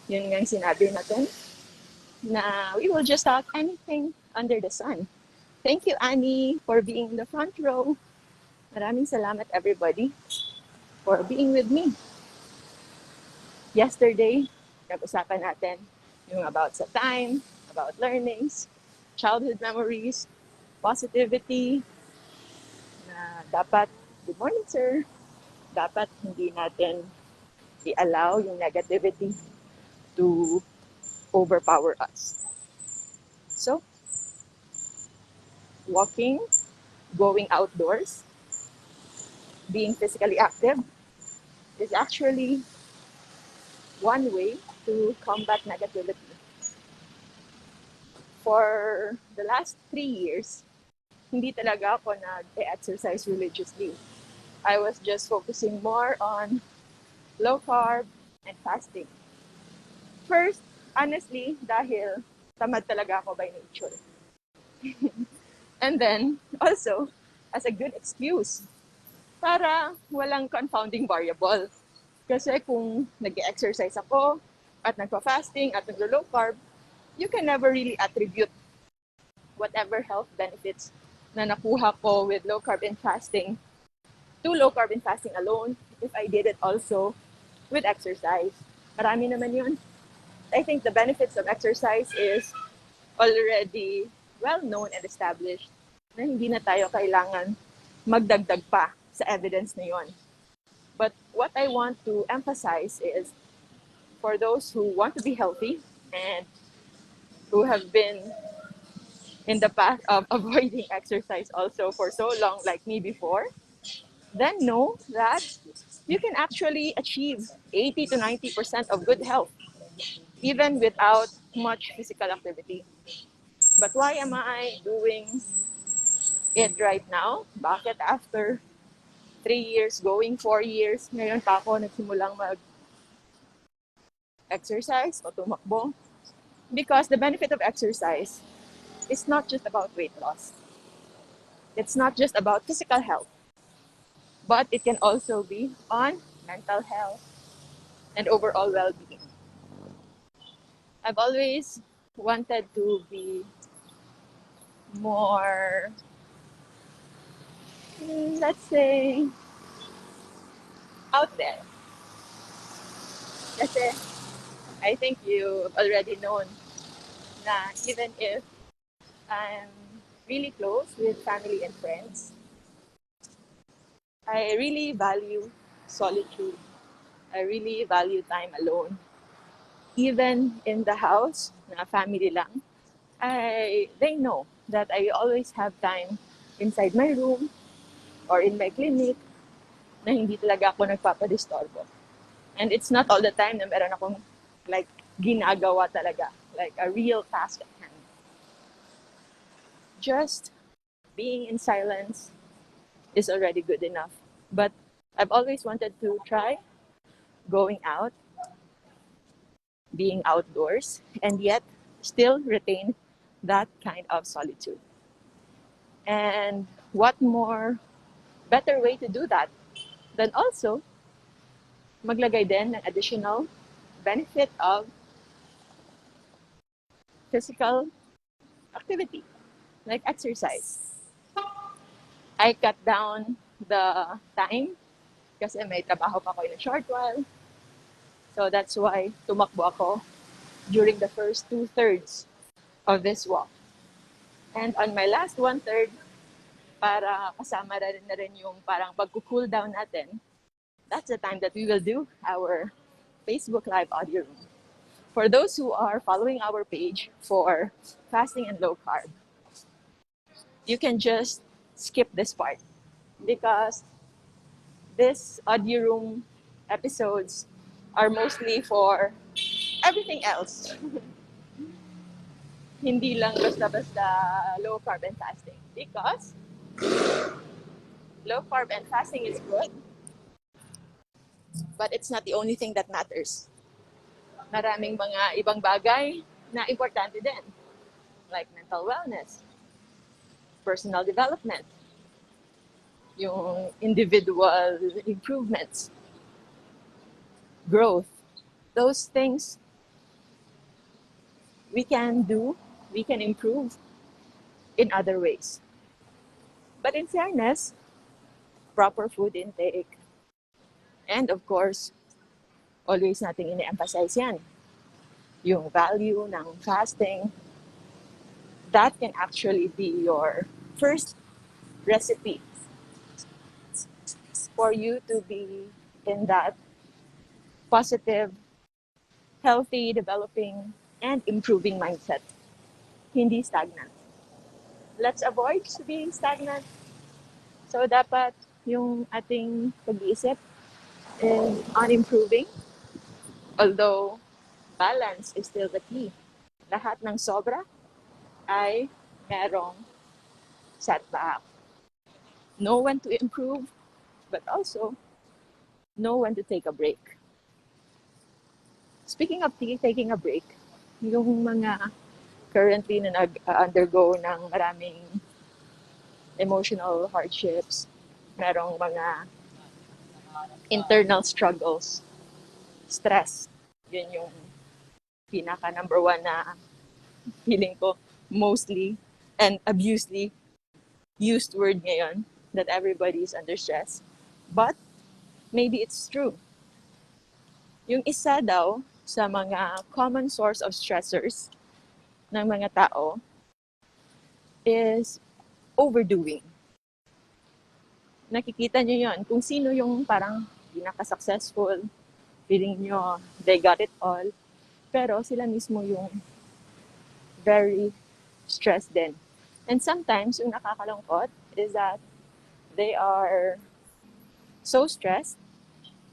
Yun nga yung sinabi natin, na we will just talk anything under the sun. Thank you, Annie, for being in the front row. Maraming salamat, everybody, for being with me. Yesterday, nag-usapan natin yung about sa time, about learnings, childhood memories, positivity, na dapat, good morning, sir, dapat hindi natin i-allow yung negativity to overpower us. So, walking, going outdoors, being physically active is actually one way to combat negativity. For the last 3 years, hindi talaga ako nag-exercise religiously. I was just focusing more on low carb and fasting. First, honestly, dahil tamad talaga ako by nature. And then, also, as a good excuse para walang confounding variable. Kasi kung nag-exercise ako at nagpa-fasting at naglo-low carb, you can never really attribute whatever health benefits na nakuha ko with low carb and fasting to low carb and fasting alone if I did it also with exercise. Marami naman yun. I think the benefits of exercise is already well known and established na hindi na tayo kailangan magdagdag pa sa evidence na yun. But what I want to emphasize is for those who want to be healthy and who have been in the path of avoiding exercise also for so long like me before, then know that you can actually achieve 80 to 90% of good health even without much physical activity. But why am I doing it right now? Bakit after 3 years, going 4 years, ngayon pa ako nagsimulang mag-exercise o tumakbo? Because the benefit of exercise is not just about weight loss. It's not just about physical health, but it can also be on mental health and overall well-being. I've always wanted to be more, let's say, out there. Kasi I think you've already known na even if I'm really close with family and friends, I really value solitude. I really value time alone. Even in the house, na family lang, they know that I always have time inside my room or in my clinic na hindi talaga ako nagpapadistorbo. And it's not all the time na meron akong like ginagawa talaga, like a real task at hand. Just being in silence is already good enough. But I've always wanted to try going out, being outdoors, and yet still retain that kind of solitude. And what more better way to do that than also maglagay din ng additional benefit of physical activity, like exercise. I cut down the time kasi may trabaho pa ako in a short while. So that's why tumakbo ako during the first 2/3 of this walk. And on my last 1/3, para kasama na rin yung parang pag-cool down natin, that's the time that we will do our Facebook Live audio room. For those who are following our page for fasting and low carb, you can just skip this part because this audio room episodes are mostly for everything else. Hindi lang basta-basta low carb and fasting. Because low carb and fasting is good, but it's not the only thing that matters. Maraming mga ibang bagay na importante din, like mental wellness, personal development, yung individual improvements, growth. Those things we can do, we can improve in other ways. But in fairness, proper food intake, and of course, always nating ine-emphasize yan, yung value ng fasting, that can actually be your first recipe for you to be in that positive, healthy, developing, and improving mindset. Hindi stagnant. Let's avoid being stagnant. So dapat yung ating pag-iisip is on improving. Although balance is still the key. Lahat ng sobra ay merong setback. Know when to improve, but also know when to take a break. Speaking of taking a break, yung mga currently na nag-undergo ng maraming emotional hardships, merong mga internal struggles, stress, yun yung pinaka number one na feeling ko mostly and abusely used word ngayon, that everybody is under stress. But maybe it's true. Yung isa daw sa mga common source of stressors ng mga tao is overdoing. Nakikita nyo yun, kung sino yung parang pinaka-successful, feeling nyo they got it all, pero sila mismo yung very stressed din. And sometimes, yung nakakalungkot is that they are so stressed,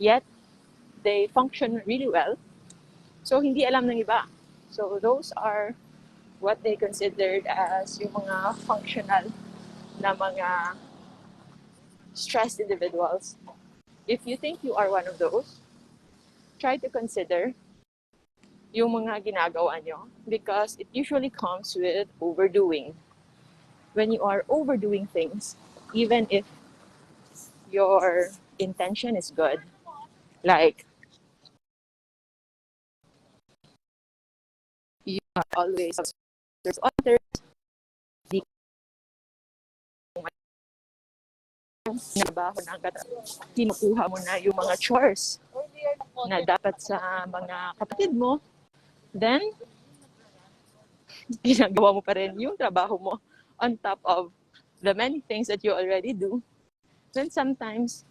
yet they function really well. So, hindi alam ng iba. So, those are what they considered as yung mga functional na mga stressed individuals. If you think you are one of those, try to consider yung mga ginagawa nyo because it usually comes with overdoing. When you are overdoing things, even if your intention is good, like you are always there's others, di trabaho ng kinukuha mo na yung mga chores na dapat sa mga kapatid mo, then ginagawa mo pa rin yung trabaho mo on top of the many things that you already do. Then sometimes,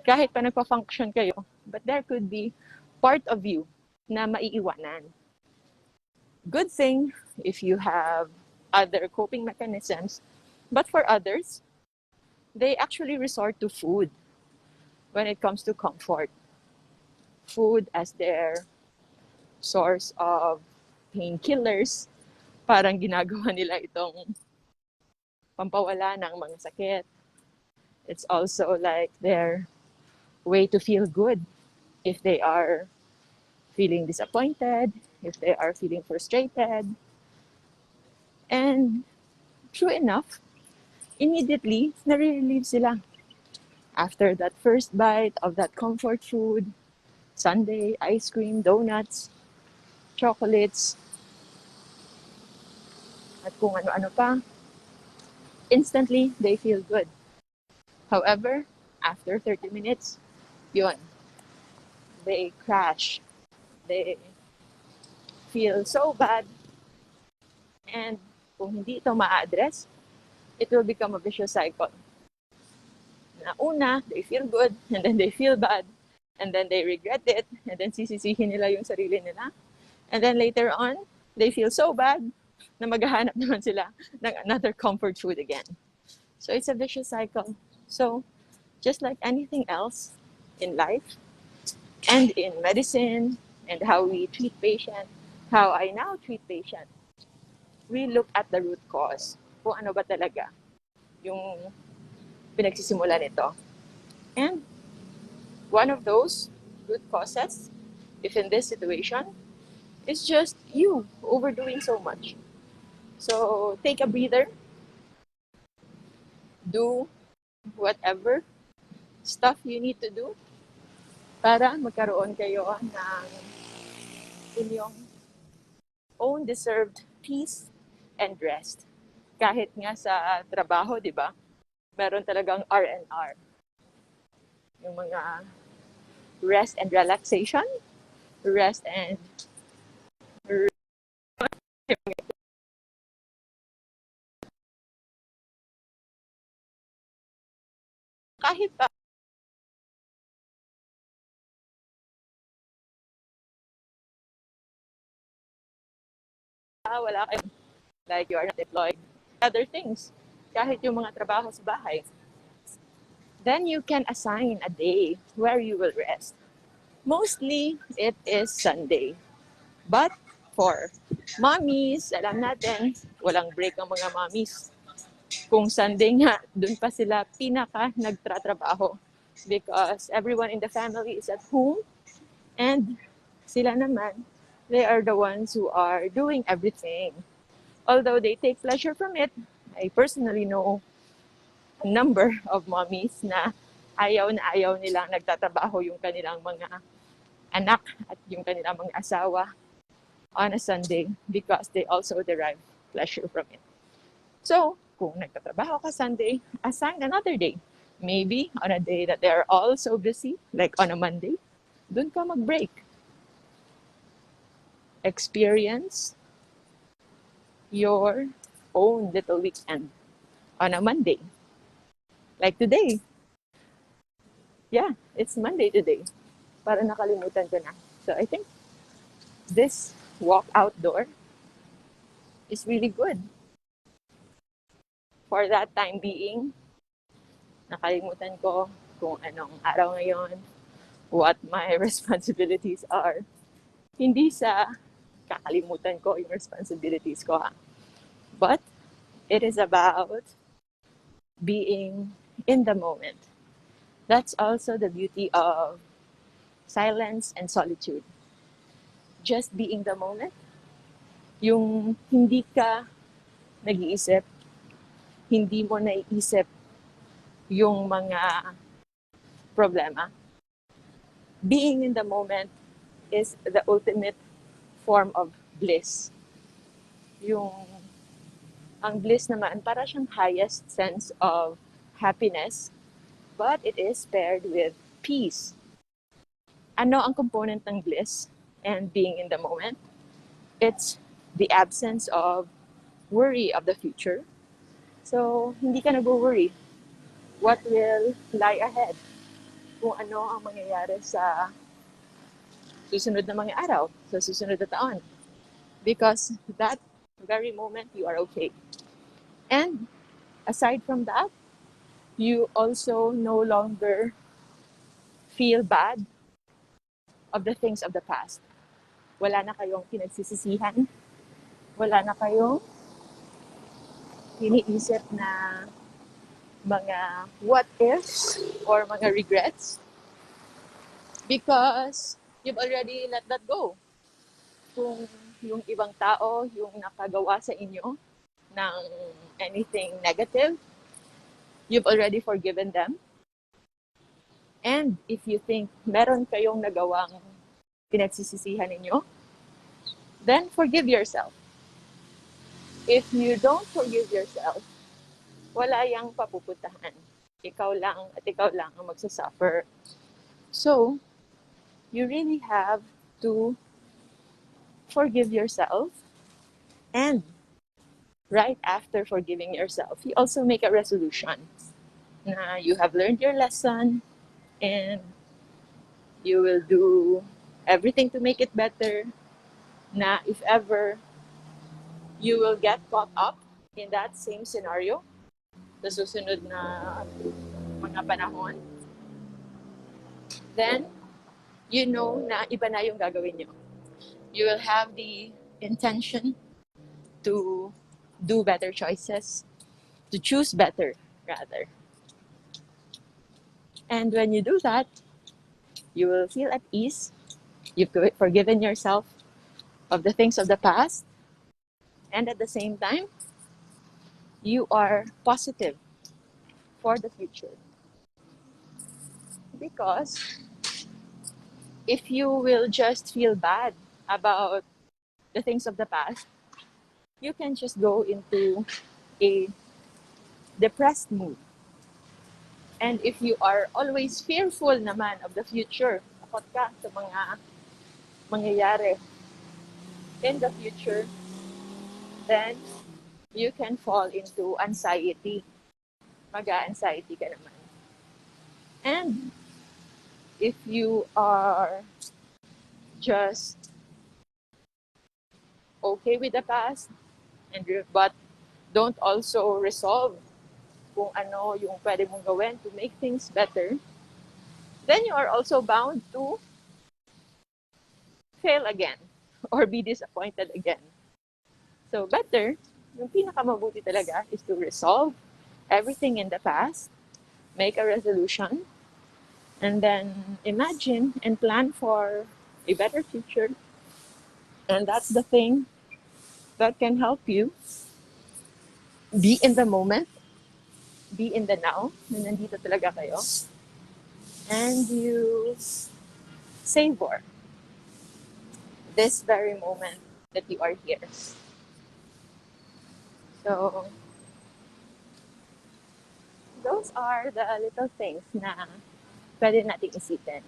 kahit pa nagpa-function kayo, but there could be part of you na maiiwanan. Good thing if you have other coping mechanisms, but for others, they actually resort to food when it comes to comfort. Food as their source of painkillers, parang ginagawa nila itong pampawala ng mga sakit. It's also like their way to feel good if they are feeling disappointed, if they are feeling frustrated. And true enough, immediately, nare-relieve sila. After that first bite of that comfort food, sundae, ice cream, donuts, chocolates, at kung ano-ano pa, instantly, they feel good. However, after 30 minutes, yun, they crash. They feel so bad. And kung hindi ito ma-address, it will become a vicious cycle. Na una, they feel good, and then they feel bad, and then they regret it, and then sisisihin nila yung sarili nila. And then later on, they feel so bad na maghahanap naman sila ng another comfort food again. So it's a vicious cycle. So just like anything else in life and in medicine and how we treat patients, how I now treat patients, we look at the root cause. Kung ano ba talaga yung pinagsisimula nito. And one of those root causes, if in this situation, is just you overdoing so much. So take a breather, do whatever stuff you need to do para magkaroon kayo ng inyong own deserved peace and rest. Kahit nga sa trabaho, di ba? Meron talagang R&R. Yung mga rest and relaxation, rest and kahit pa wala kayo, like you are not employed, other things, kahit yung mga trabaho sa bahay, then you can assign a day where you will rest. Mostly, it is Sunday. But for mommies, alam natin, walang break ang mga mommies. Kung Sunday nga, dun pa sila pinaka nagtratrabaho because everyone in the family is at home and sila naman, they are the ones who are doing everything. Although they take pleasure from it, I personally know a number of mommies na ayaw nilang nagtatrabaho yung kanilang mga anak at yung kanilang mga asawa on a Sunday because they also derive pleasure from it. So, kung nagtatrabaho ka Sunday, assign another day. Maybe on a day that they are all so busy, like on a Monday, dun ka mag-break. Experience your own little weekend on a Monday. Like today. Yeah, it's Monday today. Para nakalimutan ko na. So I think this walk outdoor is really good. For that time being, nakalimutan ko kung anong araw ngayon, what my responsibilities are. Hindi sa kakalimutan ko yung responsibilities ko, ha? But it is about being in the moment. That's also the beauty of silence and solitude. Just being the moment. Yung hindi ka nag-iisip, hindi mo naiisip yung mga problema. Being in the moment is the ultimate form of bliss. Ang bliss naman, para siyang highest sense of happiness, but it is paired with peace. Ano ang component ng bliss and being in the moment? It's the absence of worry of the future. So, hindi ka nag-worry. What will lie ahead? Kung ano ang mangyayari sa susunod na mga araw, sa susunod na taon. Because that very moment, you are okay. And aside from that, you also no longer feel bad of the things of the past. Wala na kayong pinagsisisihan. Wala na kayong iniisip na mga what ifs or mga regrets because you've already let that go. Kung yung ibang tao yung nakagawa sa inyo ng anything negative, you've already forgiven them. And if you think meron kayong nagawang pinagsisisihan ninyo, then forgive yourself. If you don't forgive yourself, wala yang papupuntahan. Ikaw lang at ikaw lang ang magsasuffer. So, you really have to forgive yourself. And right after forgiving yourself, you also make a resolution na you have learned your lesson and you will do everything to make it better, na if ever you will get caught up in that same scenario sa susunod na mga panahon, then you know na iba na yung gagawin nyo. You will have the intention to do better choices, to choose better, rather. And when you do that, you will feel at ease. You've forgiven yourself of the things of the past. And at the same time, you are positive for the future. Because if you will just feel bad about the things of the past, you can just go into a depressed mood. And if you are always fearful naman of the future, takot ka sa mga mangyayari in the future, then you can fall into anxiety. Mag-anxiety ka naman. And if you are just okay with the past, but don't also resolve kung ano yung pwede mong gawin to make things better, then you are also bound to fail again or be disappointed again. So better, yung pinakamabuti talaga is to resolve everything in the past, make a resolution, and then imagine and plan for a better future. And that's the thing that can help you be in the moment, be in the now, na nandito talaga kayo, and you savor this very moment that you are here. So, those are the little things na pwede nating isipin.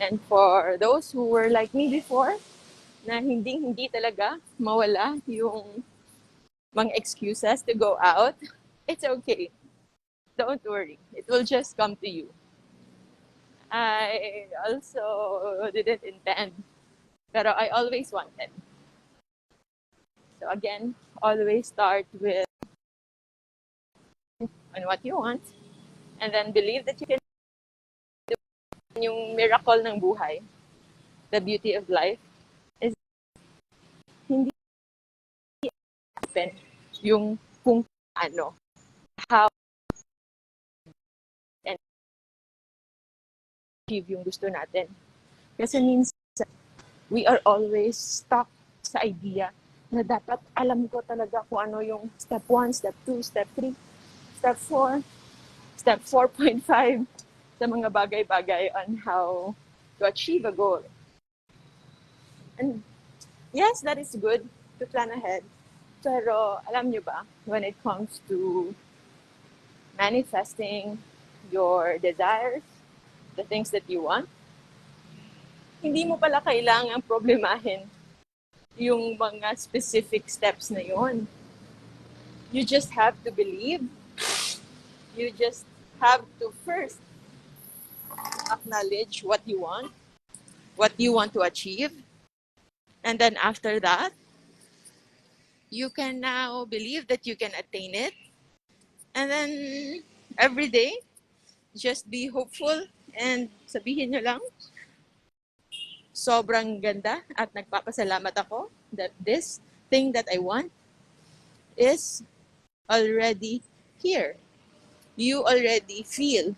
And for those who were like me before, na hindi talaga mawala yung mga excuses to go out, it's okay. Don't worry. It will just come to you. I also didn't intend, pero I always wanted. So again, always start with on what you want, and then believe that you can do yung miracle ng buhay. The beauty of life is hindi open yung kung ano, how and achieve yung gusto natin. Kasi minsan, we are always stuck sa idea na dapat alam ko talaga kung ano yung step 1, step 2, step 3, step 4, step 4.5 sa mga bagay-bagay on how to achieve a goal. And yes, that is good to plan ahead. Pero alam nyo ba, when it comes to manifesting your desires, the things that you want, hindi mo pala kailangang problemahin yung mga specific steps na yun. You just have to believe. You just have to first acknowledge what you want to achieve. And then after that, you can now believe that you can attain it. And then every day, just be hopeful and sabihin nyo lang, sobrang ganda at nagpapasalamat ako that this thing that I want is already here. You already feel.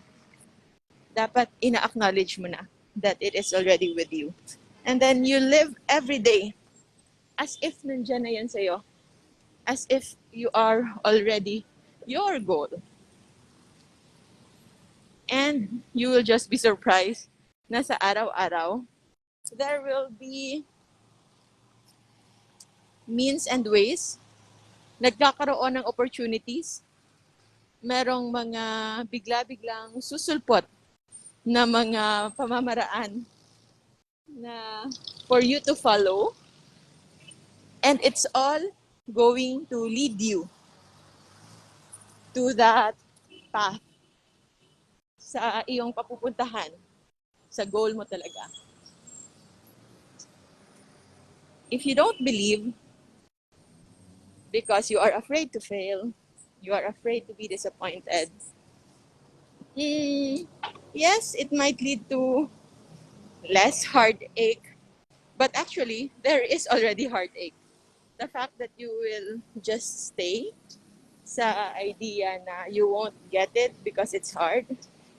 Dapat ina-acknowledge mo na that it is already with you. And then you live every day as if nandyan na yan sa'yo. As if you are already your goal. And you will just be surprised na sa araw-araw, there will be means and ways, nagkakaroon ng opportunities, merong mga bigla-biglang susulpot na mga pamamaraan na for you to follow, and it's all going to lead you to that path sa iyong papupuntahan, sa goal mo talaga. If you don't believe because you are afraid to fail, you are afraid to be disappointed, yes, it might lead to less heartache, but actually, there is already heartache. The fact that you will just stay sa idea na you won't get it because it's hard,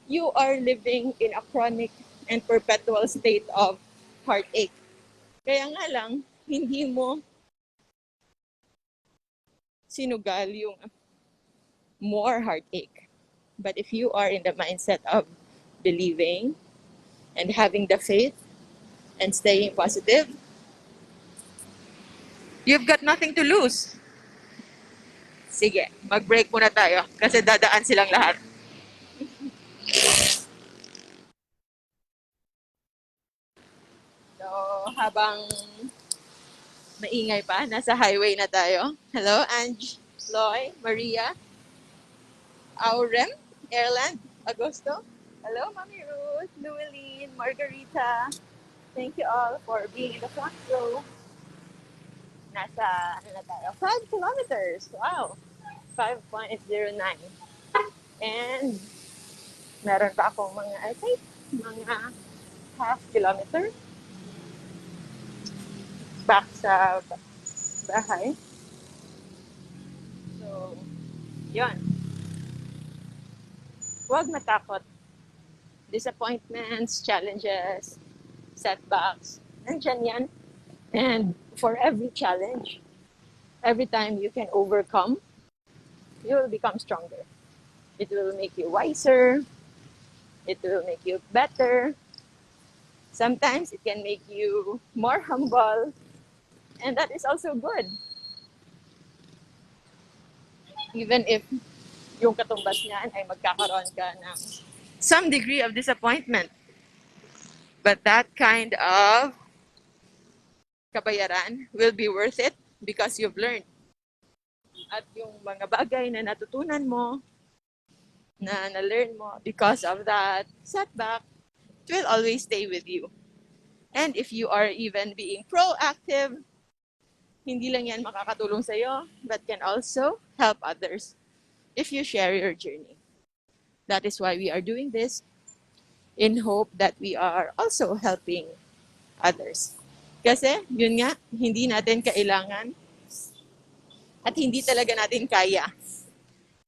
you are living in a chronic and perpetual state of heartache. Kaya nga lang, hindi mo sinugal yung more heartache. But if you are in the mindset of believing and having the faith and staying positive, You've got nothing to lose. Sige, mag-break muna tayo kasi dadaan silang lahat. So, habang maingay pa, nasa highway na tayo. Hello, Ange, Loy, Maria, Aurem, Erland, Agosto. Hello, Mami Ruth, Llewellyn, Margarita. Thank you all for being in the front row. Nasa, ano na tayo? 5 kilometers. Wow. 5.09. And meron pa akong mga, I think, mga half kilometer back sa bahay. So, yun. Huwag matakot. Disappointments, challenges, setbacks, nandyan yan. And for every challenge, every time you can overcome, you will become stronger. It will make you wiser. It will make you better. Sometimes it can make you more humble. And that is also good. Even if yung katumbas niyan ay magkakaroon ka ng some degree of disappointment. But that kind of kabayaran will be worth it because you've learned. At yung mga bagay na natutunan mo, na na-learn mo because of that setback, it will always stay with you. And if you are even being proactive, hindi lang yan makakatulong sa'yo, but can also help others if you share your journey. That is why we are doing this, in hope that we are also helping others. Kasi, yun nga, hindi natin kailangan at hindi talaga natin kaya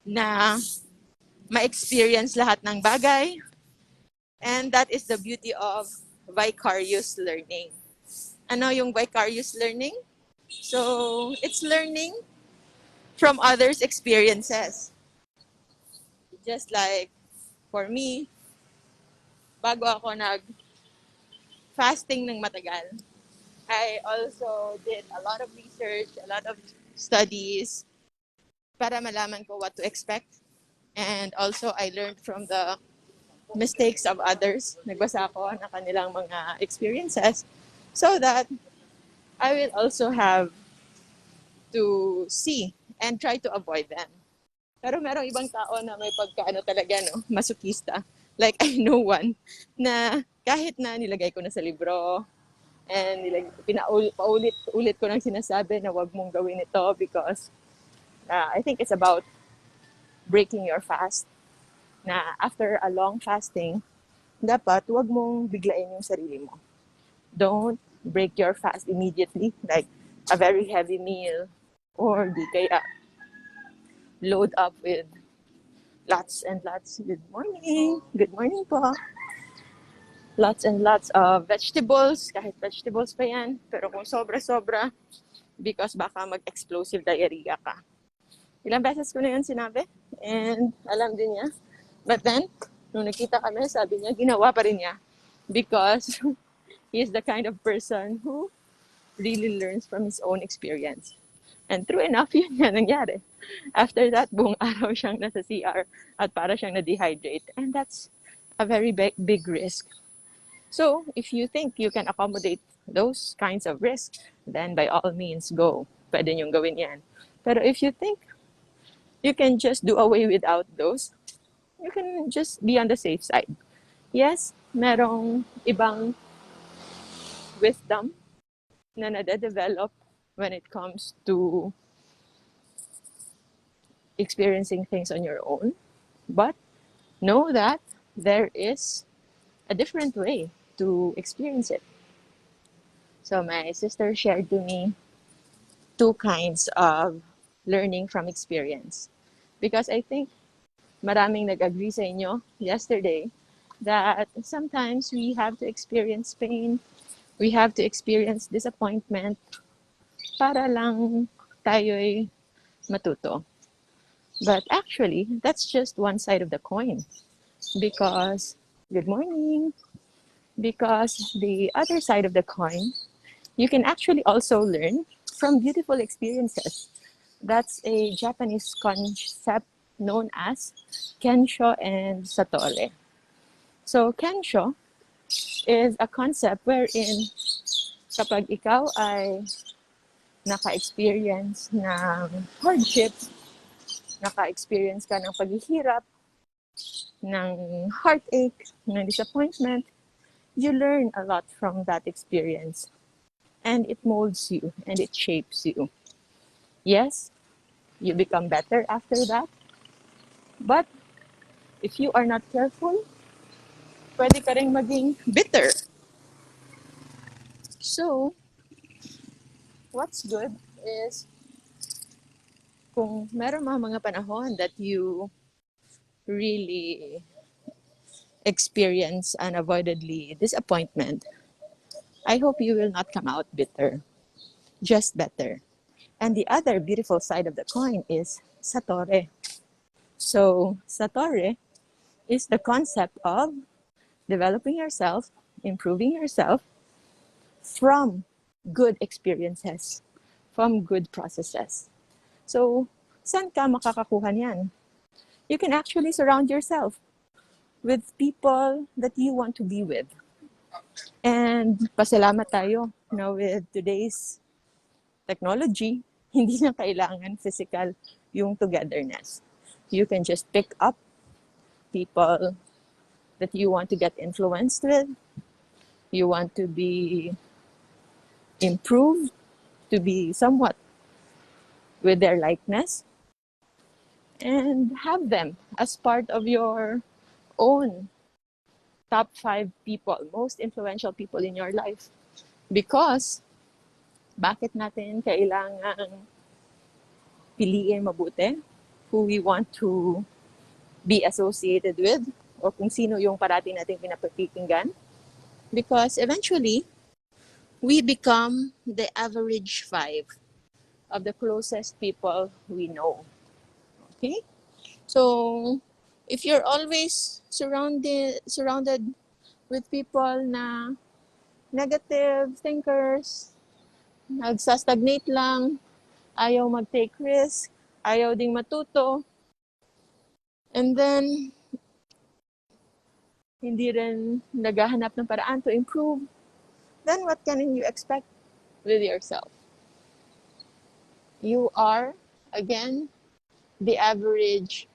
na ma-experience lahat ng bagay. And that is the beauty of vicarious learning. Ano yung vicarious learning? So, it's learning from others' experiences. Just like, for me, bago ako nag-fasting ng matagal, I also did a lot of research, a lot of studies para malaman ko what to expect. And also, I learned from the mistakes of others. Nagbasa ako ng kanilang mga experiences so that I will also have to see and try to avoid them. Pero merong ibang tao na may pagkaano talaga, no? Masokista. Like, I know one na kahit na nilagay ko na sa libro and paulit-ulit ko nang sinasabi na wag mong gawin ito because I think it's about breaking your fast. Na after a long fasting, dapat wag mong biglain yung sarili mo. Don't break your fast immediately, like a very heavy meal, or di kaya load up with lots and lots. Good morning. Good morning po. Lots and lots of vegetables, kahit vegetables pa yan. Pero kung sobra-sobra, because baka mag-explosive diarrhea ka. Ilang beses ko na yun sinabi, and alam din niya. But then, nung nakita kami, sabi niya, ginawa pa rin niya. Because he is the kind of person who really learns from his own experience. And true enough, yun nga nangyari. After that, buong araw siyang nasa CR at para siyang na-dehydrate. And that's a very big risk. So, if you think you can accommodate those kinds of risks, then by all means, go. Pwede niyong gawin yan. Pero if you think you can just do away without those, you can just be on the safe side. Yes, merong ibang wisdom na nade-develop when it comes to experiencing things on your own. But know that there is a different way to experience it. So my sister shared to me two kinds of learning from experience. Because I think maraming nag-agree sa inyo yesterday that sometimes we have to experience pain, we have to experience disappointment para lang tayo'y matuto. But actually, that's just one side of the coin. Because, good morning, because the other side of the coin, you can actually also learn from beautiful experiences. That's a Japanese concept known as Kensho and Satori. So Kensho is a concept wherein kapag ikaw ay naka-experience ng hardships, naka-experience ka ng paghihirap, ng heartache, ng disappointment, you learn a lot from that experience. And it molds you and it shapes you. Yes, you become better after that. But if you are not careful, pwede ka rin maging bitter. So, what's good is kung meron mga panahon that you really experience unavoidably disappointment, I hope you will not come out bitter, just better. And the other beautiful side of the coin is Satori. So, Satori is the concept of developing yourself, improving yourself from good experiences, from good processes. So, saan ka makakakuha niyan? You can actually surround yourself with people that you want to be with. And pasalamat tayo with today's technology, hindi na kailangan physical yung togetherness. You can just pick up people that you want to get influenced with, you want to be improved, to be somewhat with their likeness, and have them as part of your own top 5 people, most influential people in your life. Because, bakit natin kailangan piliin mabuti who we want to be associated with o kung sino yung parati nating pinapakikinggan? Because eventually, we become the average 5 of the closest people we know. Okay? So, if you're always surrounded with people na negative thinkers, nagsastagnate lang, ayaw mag-take risk, ayaw ding matuto, and then hindi rin naghahanap ng paraan to improve, then what can you expect with yourself? You are, again, the average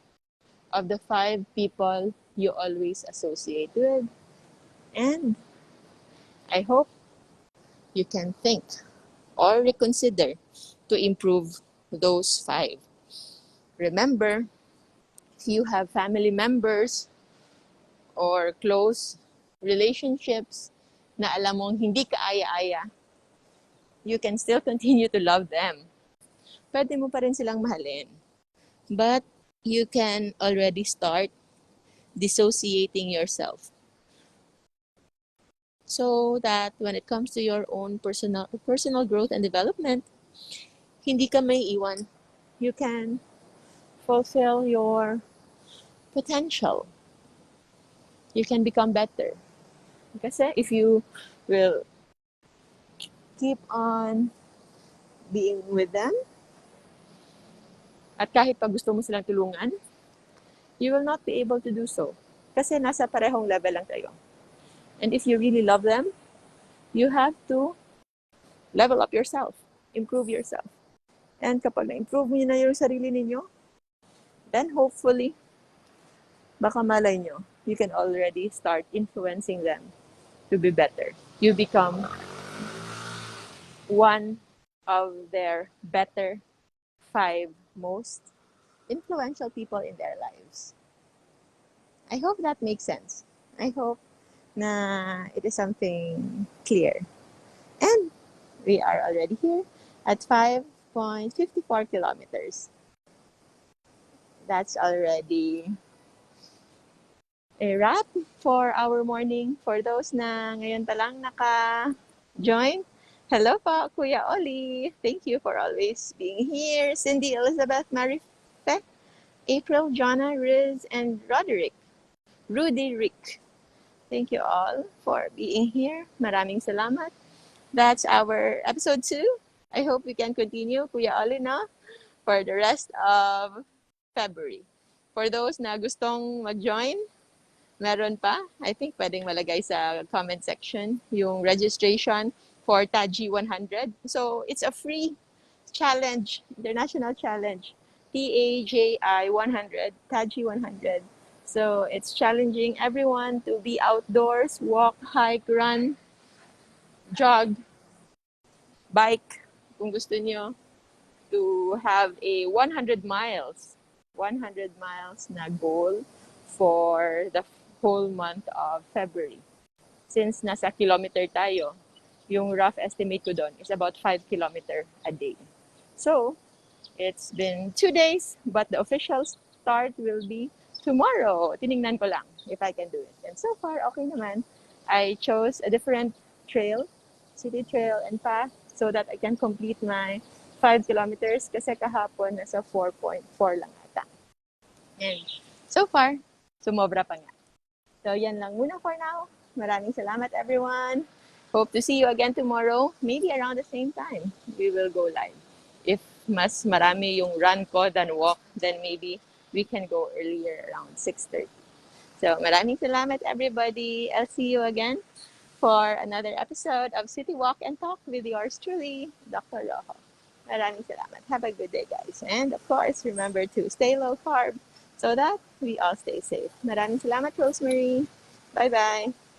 of the 5 people you always associate with. And I hope you can think or reconsider to improve those 5. Remember, if you have family members or close relationships na alam mong hindi ka aya-aya, you can still continue to love them. Pwede mo pa rin silang mahalin. But you can already start dissociating yourself. So that when it comes to your own personal growth and development, hindi ka may iwan. You can fulfill your potential. You can become better. Kasi if you will keep on being with them, at kahit pa gusto mo silang tulungan, you will not be able to do so. Kasi nasa parehong level lang tayo. And if you really love them, you have to level up yourself, improve yourself. And kapag na-improve mo na yung sarili ninyo, then hopefully, baka malay nyo, you can already start influencing them to be better. You become one of their better 5 most influential people in their lives. I hope that makes sense. I hope na it is something clear. And we are already here at 5.54 kilometers. That's already a wrap for our morning. For those na ngayon pa lang naka-join, hello po, Kuya Oli. Thank you for always being here. Cindy, Elizabeth, Marife, April, Jonna, Riz, and Roderick. Rudy, Rick. Thank you all for being here. Maraming salamat. That's our episode 2 I hope we can continue, Kuya Olina, for the rest of February. For those na gustong mag-join, meron pa. I think pwedeng malagay sa comment section yung registration for TAGI 100. So it's a free challenge, international challenge. TAJI 100, TAGI 100. So it's challenging everyone to be outdoors, walk, hike, run, jog, bike, kung gusto niyo, to have a 100 miles na goal for the whole month of February. Since nasa kilometer tayo, yung rough estimate ko doon is about 5 kilometer a day. So, it's been 2 days, but the official start will be tomorrow. Tiningnan ko lang if I can do it. And so far, okay naman. I chose a different trail, city trail and path, so that I can complete my 5 kilometers kasi kahapon nasa 4.4 lang ata. And so far, sumobra pa nga. So yan lang muna for now. Maraming salamat everyone. Hope to see you again tomorrow, maybe around the same time. We will go live. If mas marami yung run ko than walk, then maybe we can go earlier around 6:30. So maraming salamat everybody. I'll see you again for another episode of City Walk and Talk with yours truly, Dr. Rojo. Maraming salamat. Have a good day, guys. And of course, remember to stay low carb so that we all stay safe. Maraming salamat, Rosemary. Bye-bye.